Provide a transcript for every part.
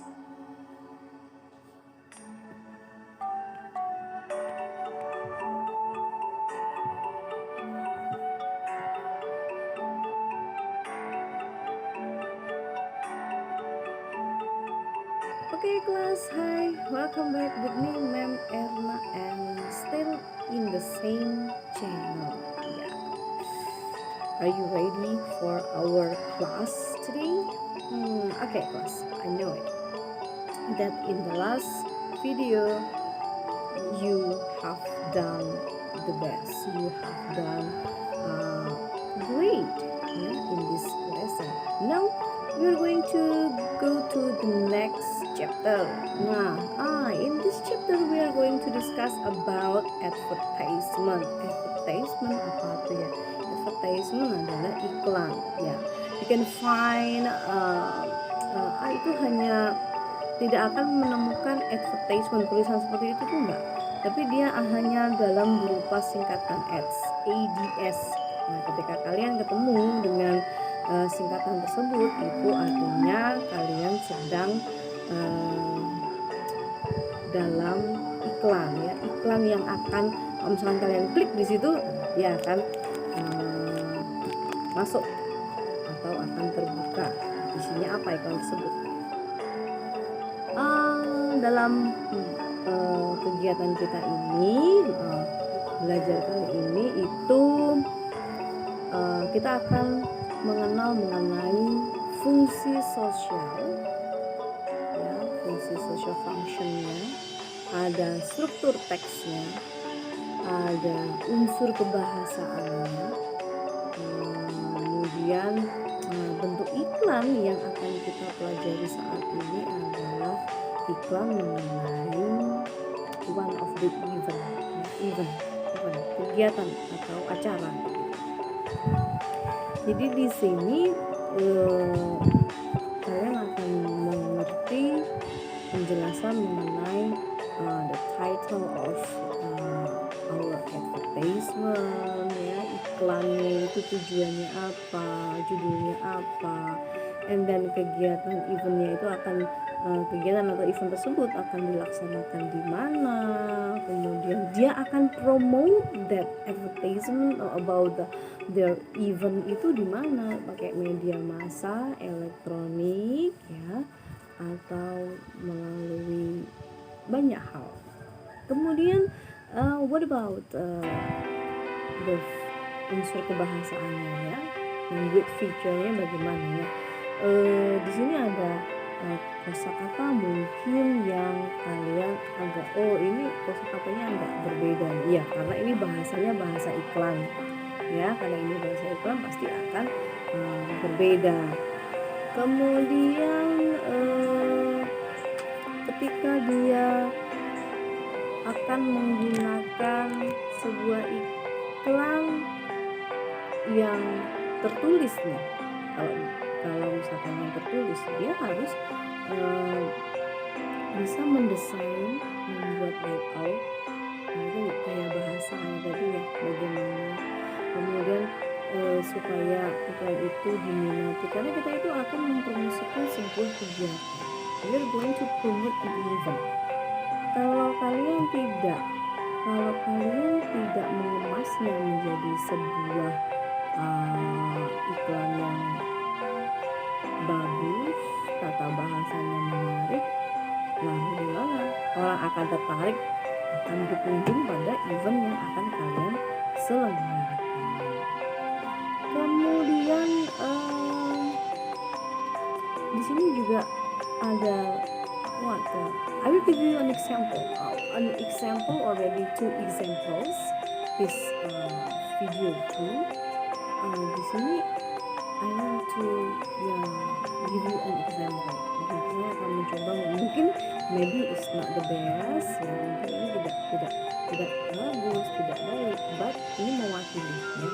Okay class, hi, welcome back with me Ma'am Erna and still in the same channel. Yeah. Are you ready for our class today? Okay class, I know it. That in the last video you have done the best. You have done great, in this lesson. Now we're going to go to the next chapter. In this chapter we are going to discuss about advertisement. Advertisement apa tuh ya? Advertisement adalah iklan. Ya, you can find itu hanya tidak akan menemukan advertisement tulisan seperti itu tuh enggak, tapi dia hanya dalam berupa singkatan ads. Nah, ketika kalian ketemu dengan singkatan tersebut, itu artinya kalian sedang dalam iklan, ya, iklan yang akan kalau misalkan kalian klik di situ, dia akan masuk atau akan terbuka isinya apa iklan tersebut. Dalam kegiatan kita ini, belajar kali ini itu kita akan mengenal mengenai fungsi sosial, ya, fungsi social functionnya, ada struktur teksnya, ada unsur kebahasaannya, kemudian bentuk iklan yang akan kita pelajari saat ini adalah iklan mengenai one of the event kegiatan atau acara. Jadi di sini kalian akan mengerti penjelasan mengenai the title of our advertisement, ya, iklannya itu tujuannya apa, judulnya apa, and then kegiatan eventnya itu akan kegiatan atau event tersebut akan dilaksanakan di mana, kemudian dia akan promote that advertisement about their event itu di mana, pakai media massa, elektronik, ya, atau melalui banyak hal. Kemudian what about the unsur kebahasaannya, ya, language feature-nya bagaimana, ya. Di sini ada kosakata mungkin yang kalian agak ini kosakatanya agak berbeda, ya, karena ini bahasanya bahasa iklan, ya, karena ini bahasa iklan pasti akan berbeda. Kemudian ketika dia akan menggunakan sebuah iklan yang tertulis nih, kalau misalkan yang tertulis, dia harus bisa mendesain, membuat layout, kayak bahasanya tadi, ya, bagaimana, kemudian supaya iklan itu diminati, karena kita itu akan mempromosikan sebuah kegiatan. We are going to promote an event. Kalau kalian tidak mengemasnya menjadi sebuah iklan yang bagus, tata bahasanya menarik, nah gimana orang akan tertarik, akan berkunjung pada event yang akan kalian selenggarakan. Kemudian di sini juga ada I will give you an example already, 2 examples this video too. Di sini I want to give you an example. Jadi saya akan mencoba, mungkin maybe it's not the best, ya, mungkin ini tidak bagus, tidak baik, but ini mewakili, ya,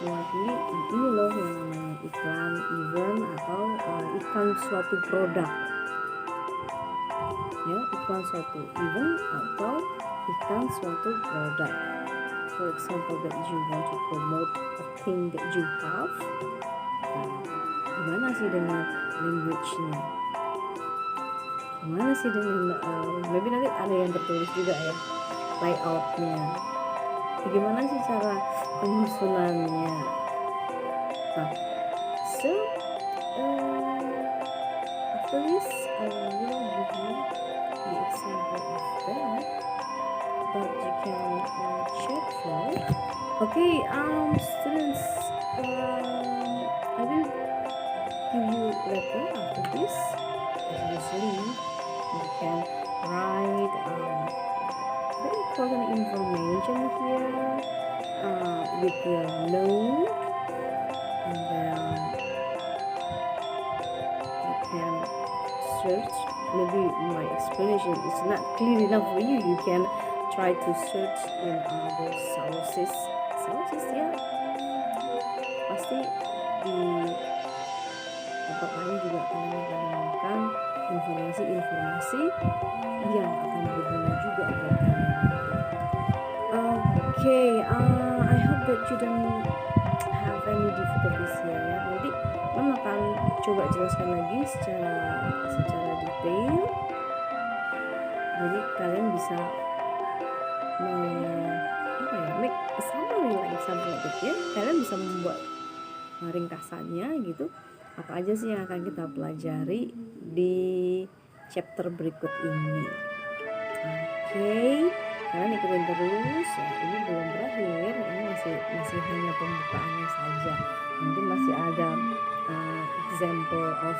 mewakili ini loh yang namanya iklan event atau iklan suatu produk, ya, iklan suatu event atau iklan suatu produk. For example, that you want to promote a thing that you have. Gimana sih dengan language-nya? gimana sih dengan maybe nanti ada yang tertulis juga ya layoutnya, bagaimana sih cara penyusunannya. Nah, so after this I will give you the example of that you can check for. Okay, students, I will give you letter after this. Usually you can write very important information here with your note, and then you can search. Maybe my explanation is not clear enough for you. You can try to search in other sources ya, pasti di tempat lain juga kalian akan menemukan informasi-informasi yang akan berguna juga buat kalian. Okay, I hope that you don't have any difficulties here ya. Nanti Mama akan coba jelaskan lagi secara detail, jadi kalian bisa make a summary like something like that ya. Kalian bisa membuat ringkasannya gitu, apa aja sih yang akan kita pelajari di chapter berikut ini. Okay, kalian ikutin terus ya, ini belum berakhir, ini masih hanya pembukaannya saja. Nanti masih ada example of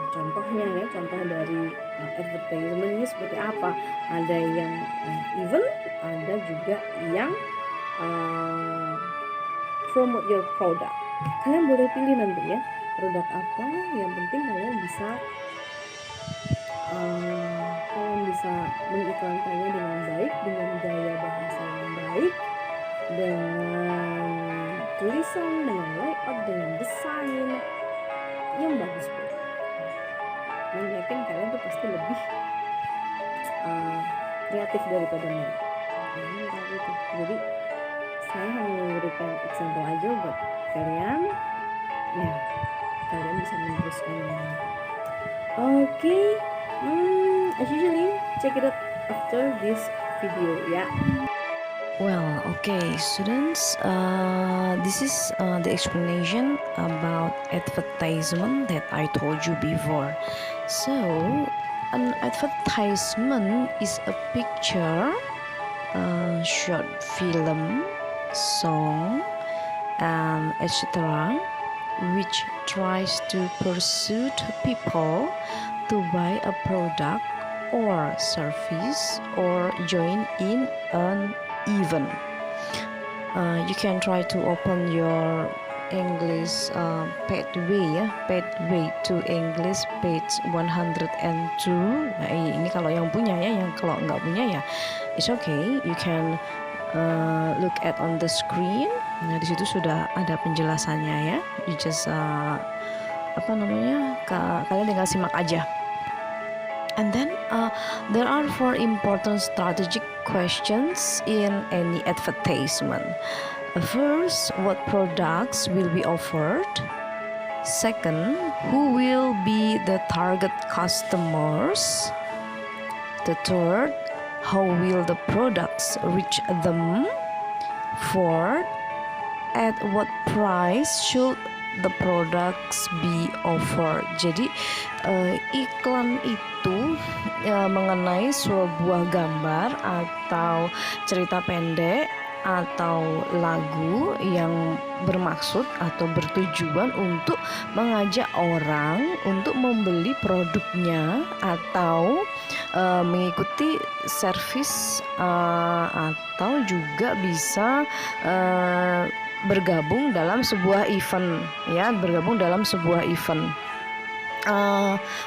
contohnya ya, contoh dari advertisement ini seperti apa. Ada yang event, ada juga yang promote your product. Kalian boleh pilih nanti ya produk apa, yang penting kalian bisa mengiklankannya dengan baik, dengan gaya bahasa yang baik, dengan tulisan, dengan layout, dengan desain yang bagus banget. Dan yakin kalian tuh pasti lebih kreatif daripada mereka. Gitu. Jadi saya hanya memberikan example aja buat kalian, ya kalian bisa meneruskannya. Okay, as usually check it out after this video ya. Well, okay, students, this is the explanation about advertisement that I told you before. So, an advertisement is a picture, short film, song, and etc., which tries to persuade people to buy a product or service or join in an event. You can try to open your English pathway to English page 102. Nah, ini kalau yang punya ya, yang kalau nggak punya ya it's okay, you can look at on the screen. Nah, di situ sudah ada penjelasannya ya. You just kalian tinggal simak aja. And then there are 4 important strategic questions in any advertisement. First, what products will be offered? Second, who will be the target customers? The third, how will the products reach them? Fourth, at what price should the products be offered? Jadi iklan itu mengenai sebuah gambar atau cerita pendek atau lagu yang bermaksud atau bertujuan untuk mengajak orang untuk membeli produknya atau mengikuti servis atau juga bisa bergabung dalam sebuah event ya,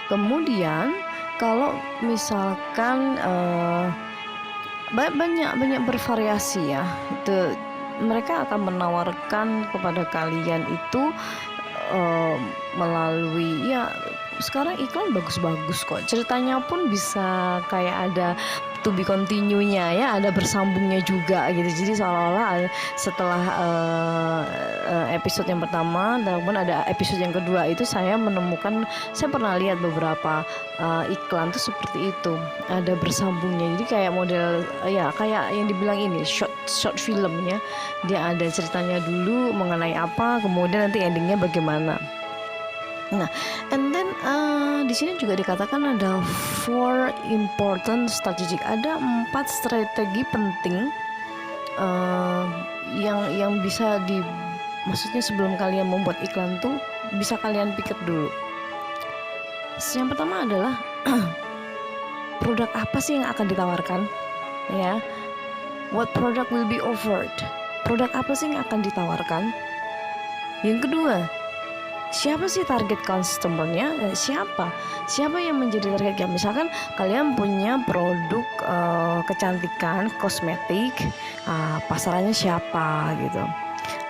kemudian kalau misalkan banyak bervariasi ya, itu mereka akan menawarkan kepada kalian itu melalui ya, sekarang iklan bagus-bagus kok, ceritanya pun bisa kayak ada to be continue-nya ya, ada bersambungnya juga gitu. Jadi seolah-olah setelah episode yang pertama dan kemudian ada episode yang kedua itu saya pernah lihat beberapa iklan tuh seperti itu, ada bersambungnya. Jadi kayak model ya kayak yang dibilang ini short film ya, dia ada ceritanya dulu mengenai apa, kemudian nanti endingnya bagaimana. Nah, and then di sini juga dikatakan ada 4 important strategic, ada 4 strategi penting yang bisa maksudnya sebelum kalian membuat iklan tuh bisa kalian pikir dulu. Yang pertama adalah produk apa sih yang akan ditawarkan, ya? What product will be offered? Produk apa sih yang akan ditawarkan? Yang kedua, siapa sih target customer-nya? Siapa yang menjadi targetnya? Misalkan kalian punya produk kecantikan, kosmetik, pasarannya siapa gitu?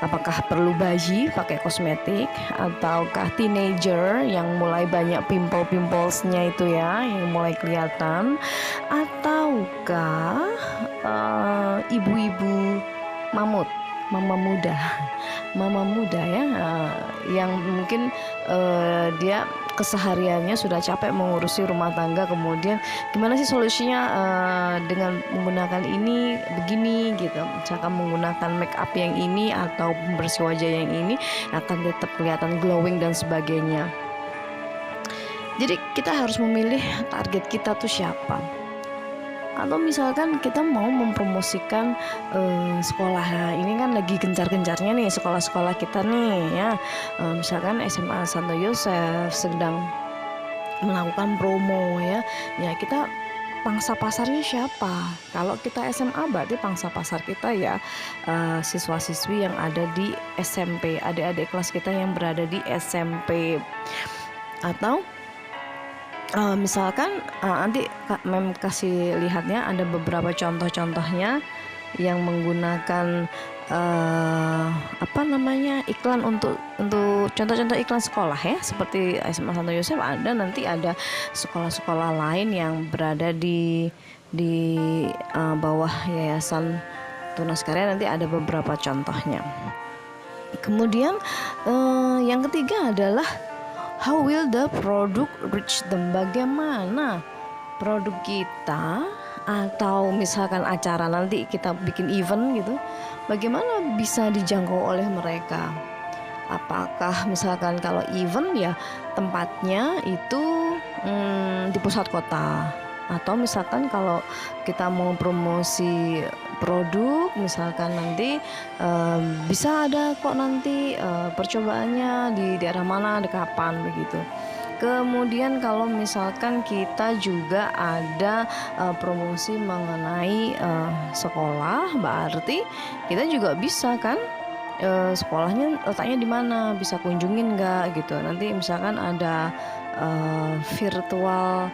Apakah perlu bayi pakai kosmetik, ataukah teenager yang mulai banyak pimple-pimplesnya itu ya, yang mulai kelihatan, ataukah ibu-ibu mama muda ya, yang mungkin dia kesehariannya sudah capek mengurusi rumah tangga, kemudian gimana sih solusinya dengan menggunakan ini begini gitu, misalkan menggunakan make up yang ini atau pembersih wajah yang ini akan tetap kelihatan glowing dan sebagainya. Jadi kita harus memilih target kita tuh siapa. Atau misalkan kita mau mempromosikan sekolah, ini kan lagi gencar-gencarnya nih sekolah-sekolah kita nih ya, misalkan SMA Santo Yosef sedang melakukan promo ya, kita pangsa pasarnya siapa? Kalau kita SMA berarti pangsa pasar kita ya siswa-siswi yang ada di SMP, adik-adik kelas kita yang berada di SMP. Atau misalkan nanti Mem kasih lihatnya ada beberapa contoh-contohnya yang menggunakan iklan untuk contoh-contoh iklan sekolah ya, seperti SMA Santo Yosef, ada nanti ada sekolah-sekolah lain yang berada di bawah Yayasan Tunas Karya, nanti ada beberapa contohnya. Kemudian yang ketiga adalah how will the product reach them? Bagaimana produk kita atau misalkan acara nanti kita bikin event gitu, bagaimana bisa dijangkau oleh mereka? Apakah misalkan kalau event ya tempatnya itu di pusat kota, atau misalkan kalau kita mau promosi produk misalkan nanti bisa ada kok nanti percobaannya di daerah mana, di kapan begitu. Kemudian kalau misalkan kita juga ada promosi mengenai sekolah, berarti kita juga bisa kan sekolahnya letaknya di mana, bisa kunjungin nggak gitu. Nanti misalkan ada virtual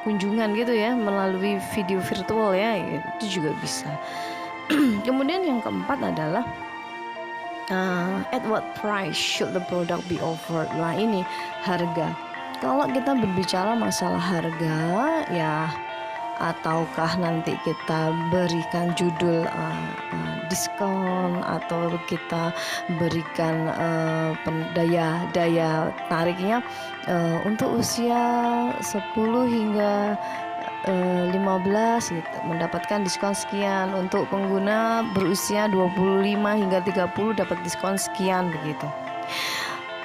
kunjungan gitu ya, melalui video virtual ya, itu juga bisa. Kemudian yang keempat adalah at what price should the product be offered? Nah ini harga. Kalau kita berbicara masalah harga ya, ataukah nanti kita berikan judul diskon, atau kita berikan daya tariknya untuk usia 10 hingga 15 gitu, mendapatkan diskon sekian, untuk pengguna berusia 25 hingga 30 dapat diskon sekian begitu.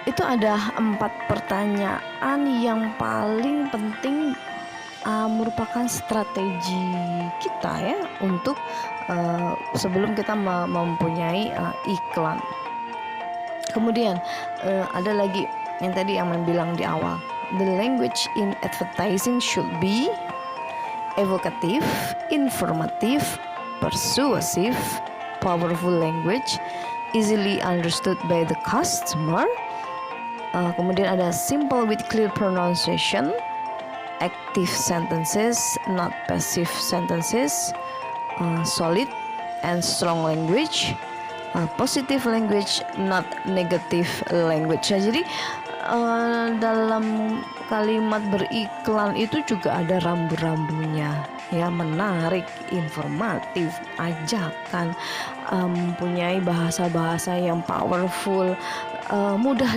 Itu ada 4 pertanyaan yang paling penting, merupakan strategi kita ya untuk sebelum kita mempunyai iklan. Kemudian ada lagi yang tadi yang bilang di awal, the language in advertising should be evocative, informative, persuasive, powerful language, easily understood by the customer. Kemudian ada simple with clear pronunciation, active sentences, not passive sentences, solid and strong language, positive language, not negative language. Nah, jadi dalam kalimat beriklan itu juga ada rambu-rambunya, ya, menarik, informatif, ajakan, mempunyai bahasa-bahasa yang powerful, mudah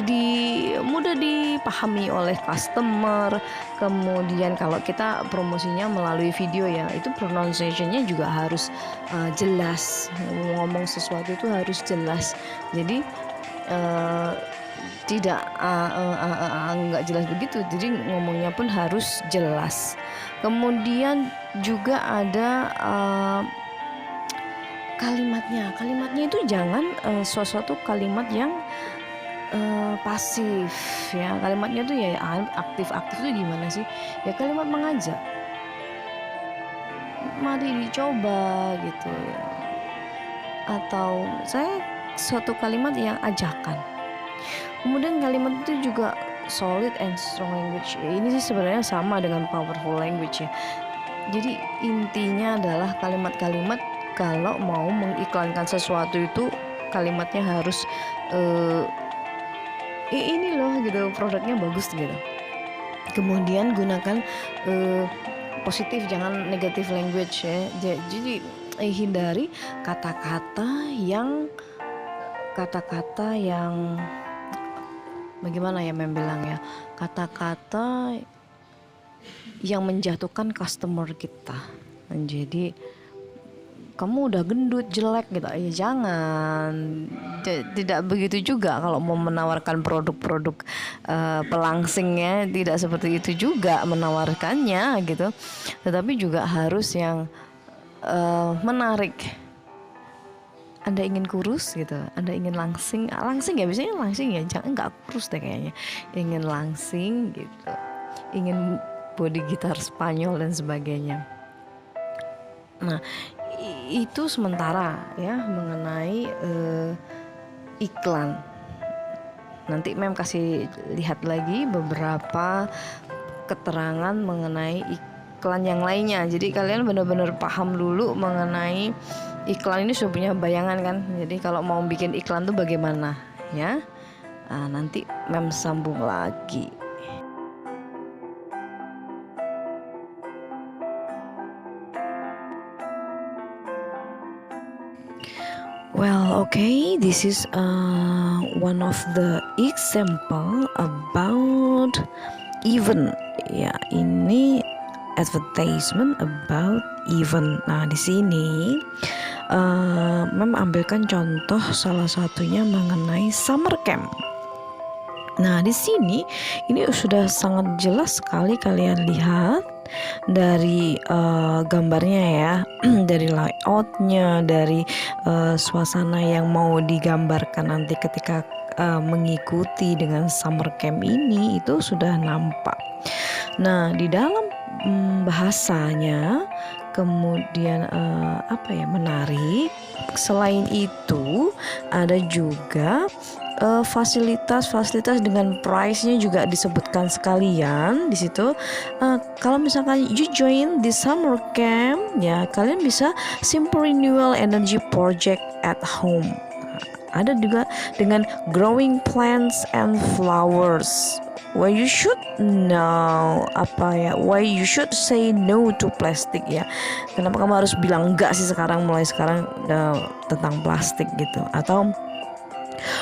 dipahami oleh customer. Kemudian kalau kita promosinya melalui video, ya, itu pronunciation-nya juga harus jelas. Ngomong sesuatu itu harus jelas. Jadi tidak nggak jelas begitu, jadi ngomongnya pun harus jelas. Kemudian juga ada kalimatnya itu jangan suatu kalimat yang pasif, ya. Kalimatnya tuh ya aktif tuh gimana sih, ya, kalimat mengajak, mari dicoba gitu, ya. Atau saya suatu kalimat yang ajakan. Kemudian kalimat itu juga solid and strong language. Ini sih sebenarnya sama dengan powerful language, ya. Jadi intinya adalah kalimat-kalimat kalau mau mengiklankan sesuatu itu kalimatnya harus ini loh gitu, produknya bagus gitu. Kemudian gunakan positif, jangan negatif language, ya. Jadi hindari kata-kata yang bagaimana ya bilang, ya, kata-kata yang menjatuhkan customer kita. Jadi kamu udah gendut, jelek gitu, ya jangan. Tidak begitu juga kalau mau menawarkan produk-produk pelangsingnya, tidak seperti itu juga menawarkannya gitu. Tetapi juga harus yang menarik. Anda ingin kurus gitu, Anda ingin langsing ya, biasanya langsing ya, jangan nggak kurus deh kayaknya, ingin langsing gitu, ingin body gitar Spanyol dan sebagainya. Nah, itu sementara, ya, mengenai iklan. Nanti Mem kasih lihat lagi beberapa keterangan mengenai iklan yang lainnya, jadi kalian benar-benar paham dulu mengenai iklan ini, sudah punya bayangan kan. Jadi kalau mau bikin iklan tuh bagaimana, ya. Nanti Mem sambung lagi. Well, okay, this is one of the example about event. Ya, ini advertisement about event. Nah, di sini Mem ambilkan contoh salah satunya mengenai summer camp. Nah, di sini ini sudah sangat jelas sekali kalian lihat dari gambarnya, ya, dari layoutnya, dari suasana yang mau digambarkan nanti ketika mengikuti dengan summer camp ini, itu sudah nampak. Nah, di dalam bahasanya kemudian menarik. Selain itu ada juga fasilitas dengan price-nya juga disebutkan sekalian di situ. Kalau misalkan you join the summer camp, ya, kalian bisa simple renewal energy project at home. Ada juga dengan growing plants and flowers. Why you should why you should say no to plastic, ya. Kenapa kamu harus bilang enggak sih mulai sekarang tentang plastik gitu. Atau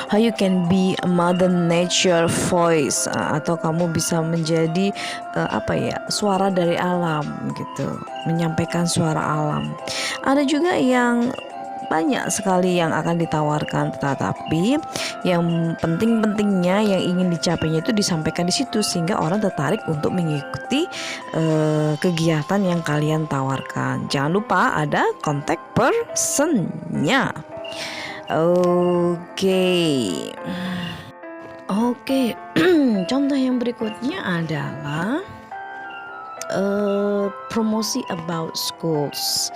how you can be a mother nature voice, atau kamu bisa menjadi suara dari alam gitu, menyampaikan suara alam. Ada juga yang banyak sekali yang akan ditawarkan, tetapi yang pentingnya yang ingin dicapainya itu disampaikan di situ sehingga orang tertarik untuk mengikuti kegiatan yang kalian tawarkan. Jangan lupa ada contact person-nya. Oke. Contoh yang berikutnya adalah promosi about schools.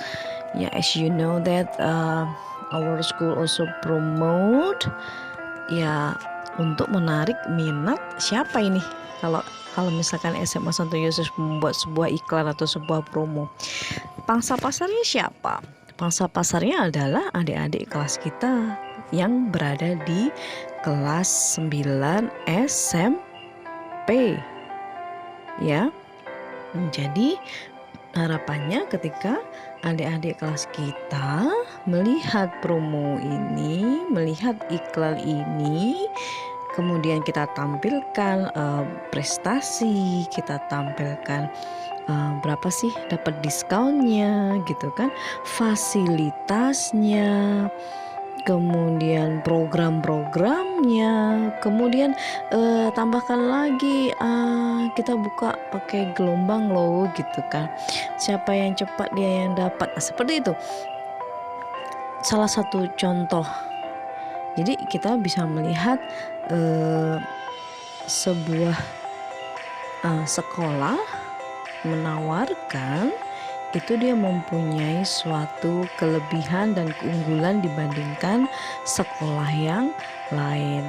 Ya, as you know that our school also promote, ya, untuk menarik minat siapa ini? Kalau misalkan SMA Santo Yosef membuat sebuah iklan atau sebuah promo, pangsa pasarnya siapa? Pangsa pasarnya adalah adik-adik kelas kita yang berada di kelas 9 SMP. SMP ya. Jadi harapannya ketika adik-adik kelas kita melihat promo ini, melihat iklan ini, kemudian kita tampilkan prestasi, kita tampilkan berapa sih dapat diskonnya gitu kan, fasilitasnya, kemudian program-programnya, kemudian tambahkan lagi kita buka pakai gelombang loh gitu kan, siapa yang cepat dia yang dapat. Seperti itu salah satu contoh. Jadi kita bisa melihat sebuah sekolah menawarkan itu dia mempunyai suatu kelebihan dan keunggulan dibandingkan sekolah yang lain.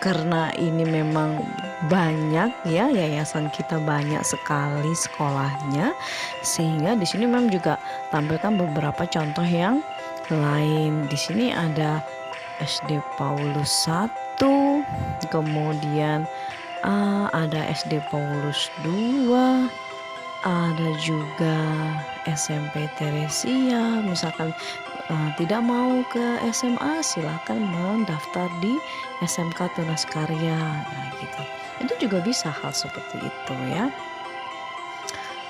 Karena ini memang banyak ya, yayasan kita banyak sekali sekolahnya, sehingga di sini memang juga tampilkan beberapa contoh yang lain. Di sini ada SD Paulus 1, kemudian ada SD Paulus 2, ada juga SMP Teresia. Misalkan tidak mau ke SMA, silahkan mendaftar di SMK Tunas Karya. Nah gitu, itu juga bisa hal seperti itu ya.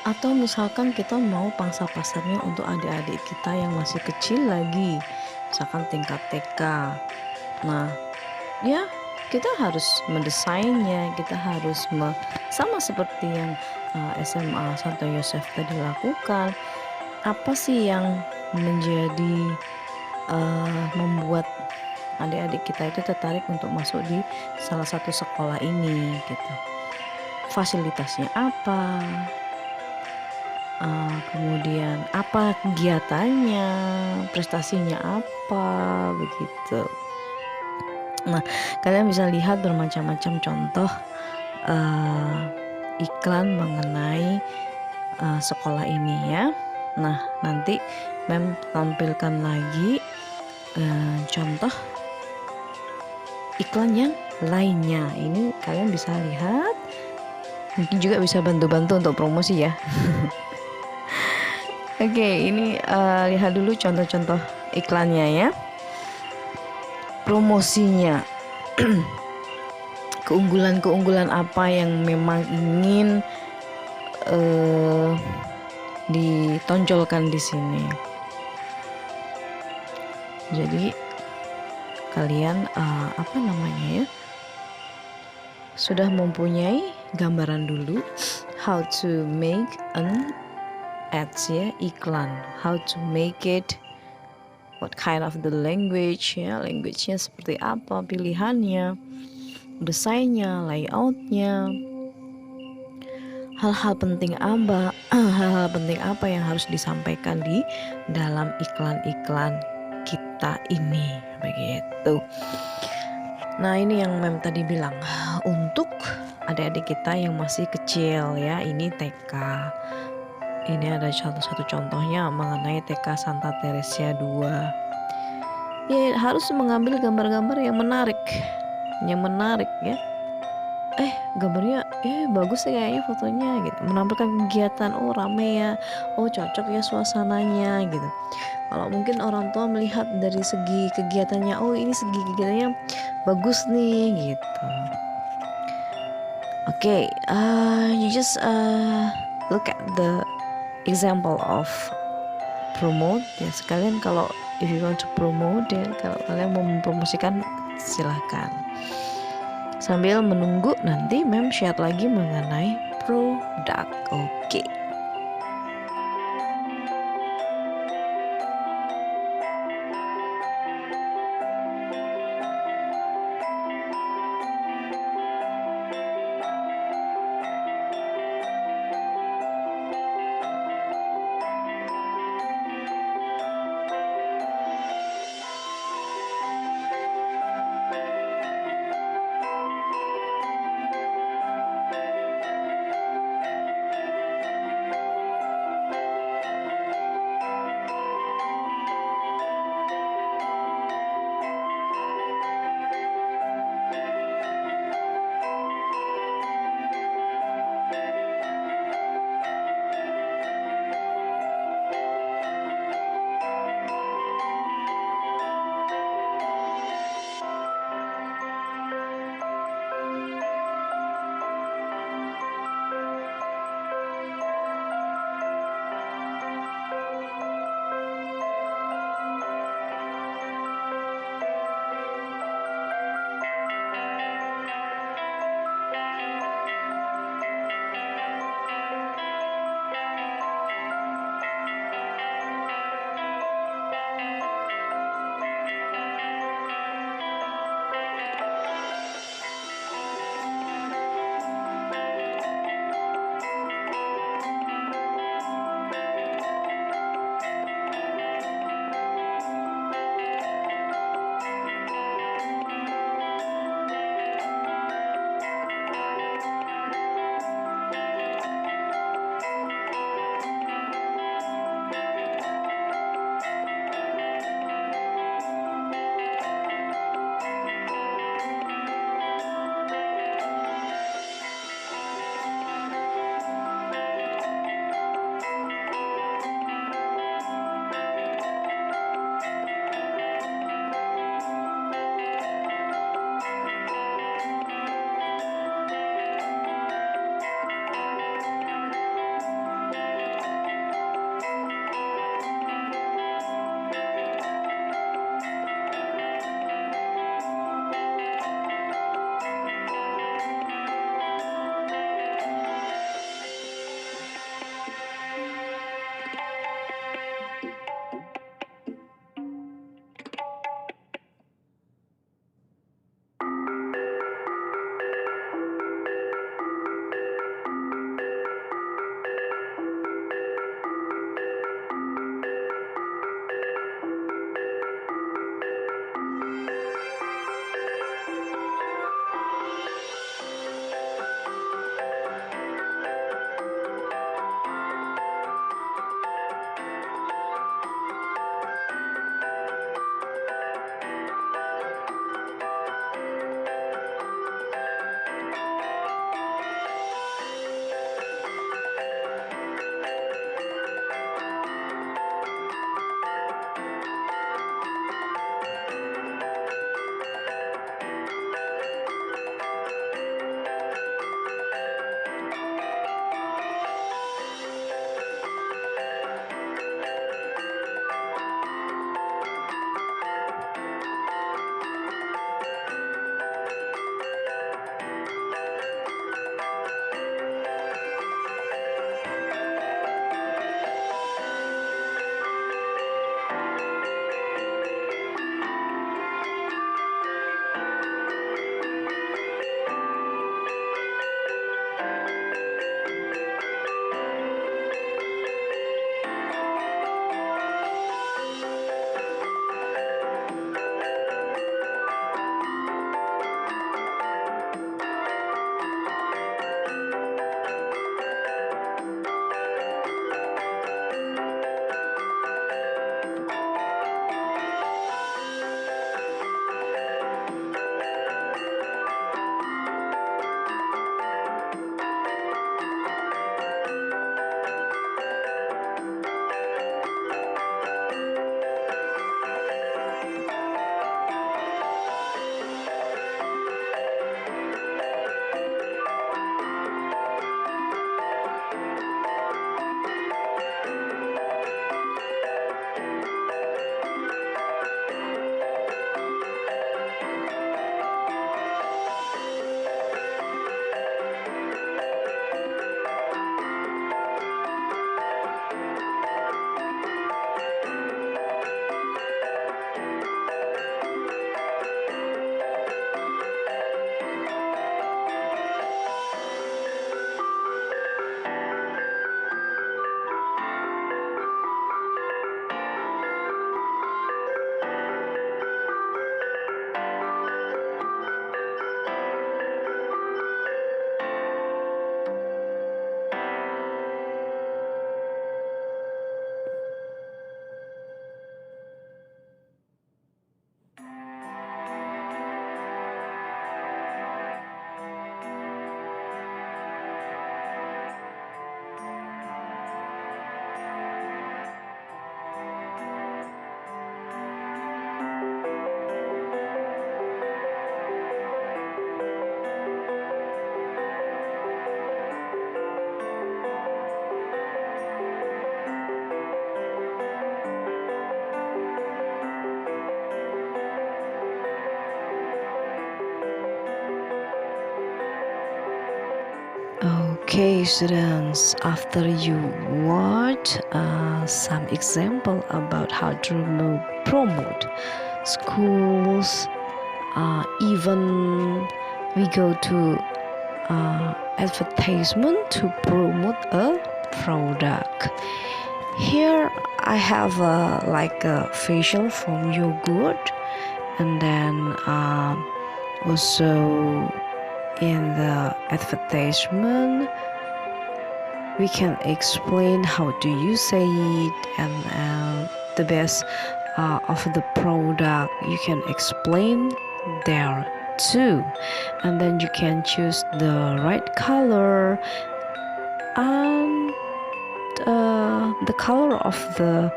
Atau misalkan kita mau pangsa pasarnya untuk adik-adik kita yang masih kecil lagi, misalkan tingkat TK. Nah ya, kita harus mendesainnya, kita harus sama seperti yang SMA Santo Yosef tadi lakukan. Apa sih yang menjadi membuat adik-adik kita itu tertarik untuk masuk di salah satu sekolah ini gitu? Fasilitasnya apa? Kemudian apa kegiatannya, prestasinya apa, begitu. Nah, kalian bisa lihat bermacam-macam contoh iklan mengenai sekolah ini ya. Nah, nanti Mem tampilkan lagi contoh iklan yang lainnya. Ini kalian bisa lihat, mungkin juga bisa bantu-bantu untuk promosi ya. Oke, ini lihat dulu contoh-contoh iklannya ya. Promosinya. Keunggulan-keunggulan apa yang memang ingin ditonjolkan di sini. Jadi kalian sudah mempunyai gambaran dulu how to make an ads ya, iklan, how to make it, what kind of the language ya, language-nya seperti apa, pilihannya, desainnya, layoutnya, hal-hal penting apa yang harus disampaikan di dalam iklan-iklan kita ini, begitu. Nah, ini yang Mem tadi bilang untuk adik-adik kita yang masih kecil ya, ini TK. Ini ada satu contohnya mengenai TK Santa Teresia 2. Ya, harus mengambil gambar-gambar yang menarik ya. Gambarnya bagus ya kayaknya fotonya gitu, menampilkan kegiatan, rame ya, cocok ya suasananya gitu. Kalau mungkin orang tua melihat dari segi kegiatannya, ini segi kegiatannya bagus nih gitu. Okay, you just look at the example of promote ya. Sekalian kalau if you want to promote ya, kalau kalian mau mempromosikan silahkan. Sambil menunggu nanti Mem share lagi mengenai produk. Oke. Okay, students, after you watch some example about how to promote schools, even we go to advertisement to promote a product. Here I have like a facial from yogurt, and then also in the advertisement we can explain how to use it, and the best of the product you can explain there too, and then you can choose the right color and the color of the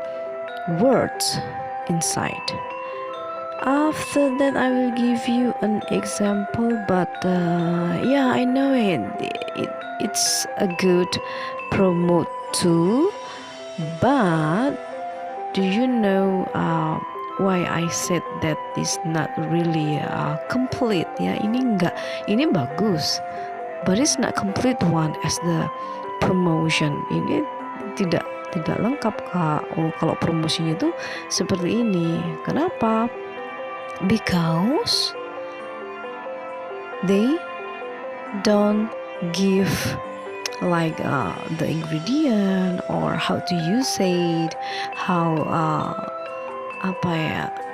words inside. After that I will give you an example, but yeah, I know it's a good promote too, but do you know why I said that is not really complete ya? Ini bagus, but it's not complete one as the promotion. Ini tidak lengkap Kak. Kalau promosinya itu seperti ini. Kenapa? Because they don't give like the ingredient or how to use it, how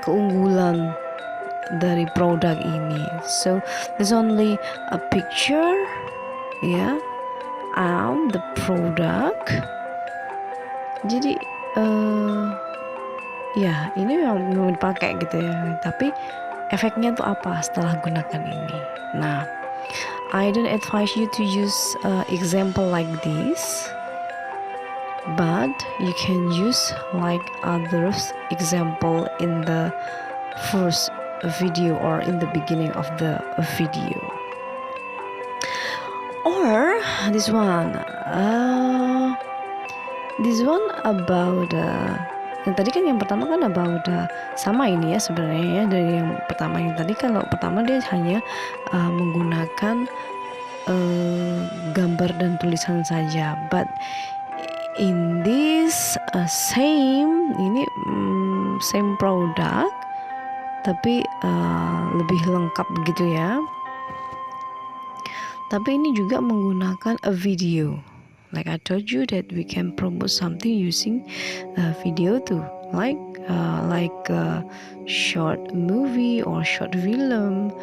keunggulan dari produk ini. So there's only a picture and the product. Jadi ini memang dipakai gitu ya, tapi efeknya tuh apa setelah gunakan ini. Nah, I don't advise you to use example like this, but you can use like others example in the first video or in the beginning of the video, or this one about yang tadi kan yang pertama kan about sama ini ya sebenarnya ya, dari yang pertama yang tadi. Kalau pertama dia hanya menggunakan gambar dan tulisan saja, but in this same product tapi lebih lengkap gitu ya. Tapi ini juga menggunakan a video. Like I told you that we can promote something using video too, like short movie or short film,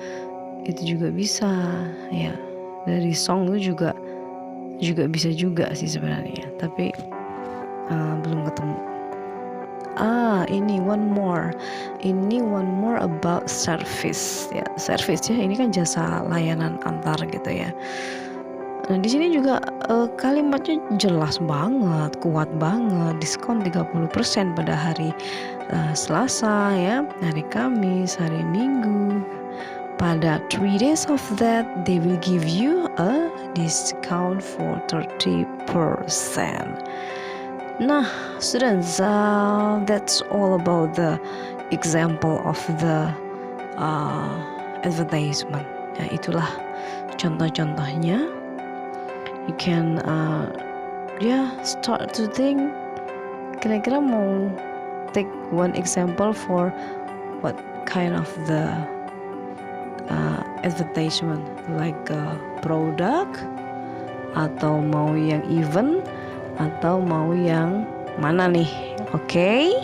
itu juga bisa ya. Dari song itu juga bisa juga sih sebenarnya, tapi belum ketemu. Ini one more about service ya. Service ya, ini kan jasa layanan antar gitu ya. Nah, di sini juga kalimatnya jelas banget, kuat banget. Diskon 30% pada hari Selasa ya, hari Kamis, hari Minggu. Pada 3 days of that, they will give you a discount for 30%. Nah, students, that's all about the example of the advertisement. Ya, itulah contoh-contohnya. You can start to think, kira-kira mau take one example for what kind of the advertisement, like product, atau mau yang event, atau mau yang mana nih? Okay?